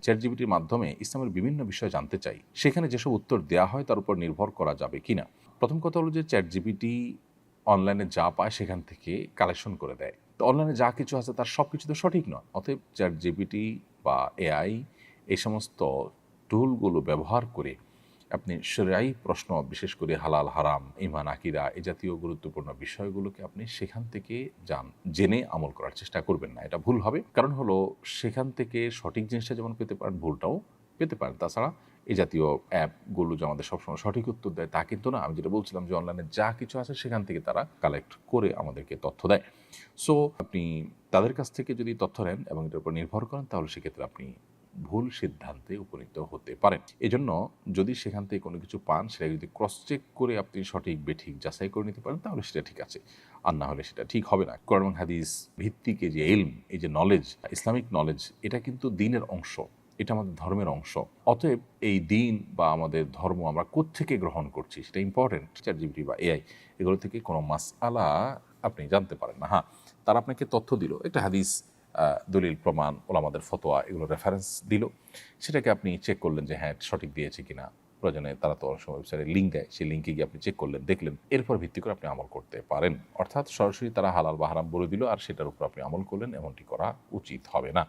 চ্যাটজিপিটির মাধ্যমে ইসলামের বিভিন্ন বিষয় জানতে চাই, সেখানে যেসব উত্তর দেওয়া হয় তার উপর নির্ভর করা যাবে কিনা। প্রথম কথা হলো যে চ্যাটজিপিটি অনলাইনে যা পায় সেখান থেকে কালেকশন করে দেয়। তো অনলাইনে যা কিছু আছে তার সব কিছু তো সঠিক নয়। অতএব চ্যাটজিপিটি বা এআই এই সমস্ত টুলগুলো ব্যবহার করে আপনি শরীআই প্রশ্ন, বিশেষ করে হালাল হারাম, ঈমান আকীদা এই জাতীয় গুরুত্বপূর্ণ বিষয়গুলোকে আপনি সেখান থেকে জেনে আমল করার চেষ্টা করবেন না। এটা ভুল হবে। কারণ হলো সেখান থেকে সঠিক জিনিসটা যেমন পেতে পারেন, ভুলটাও পেতে পারেন। তাছাড়া এই জাতীয় অ্যাপগুলো যে আমাদের সবসময় সঠিক উত্তর দেয় তা কিন্তু না। আমি যেটা বলছিলাম যে অনলাইনে যা কিছু আছে সেখান থেকে তারা কালেক্ট করে আমাদেরকে তথ্য দেয়। সো আপনি তাদের কাছ থেকে যদি তথ্য নেন এবং এটার উপর নির্ভর করেন, তাহলে সেক্ষেত্রে আপনি ভুল সিদ্ধান্তে উপনীত হতে পারেন। এজন্য যদি সেখান থেকে কোনো কিছু পান, সেটা যদি ক্রস চেক করে আপনি সঠিক বেঠিক যাচাই করে নিতে পারেন, তাহলে সেটা ঠিক আছে। আর না হলে সেটা ঠিক হবে না। কোরআন এবং হাদিস ভিত্তিক এই যে ইলম, এই যে নলেজ, ইসলামিক নলেজ, এটা কিন্তু দ্বীনের অংশ, এটা আমাদের ধর্মের অংশ। অতএব এই দ্বীন বা আমাদের ধর্ম আমরা কোত্থেকে গ্রহণ করছি সেটা ইম্পর্টেন্ট। চ্যাটজিপিটি বা এআই এগুলো থেকে কোনো মাসআলা আপনি জানতে পারেন না। হ্যাঁ, তারা আপনাকে তথ্য দিল, একটা হাদিস, দলিল প্রমাণ, ওলামাদের ফতোয়া, এগুলো রেফারেন্স দিল, সেটাকে আপনি চেক করলেন যে হ্যাঁ সঠিক দিয়েছে কিনা। প্রয়োজনে তারা তো অনেক সময় ওয়েবসাইটে লিঙ্ক দেয়, সেই লিঙ্কে গিয়ে আপনি চেক করলেন, দেখলেন, এরপর ভিত্তি করে আপনি আমল করতে পারেন। অর্থাৎ সরাসরি তারা হালাল বা হারাম বলে দিল আর সেটার উপর আপনি আমল করলেন, এমনটি করা উচিত হবে না।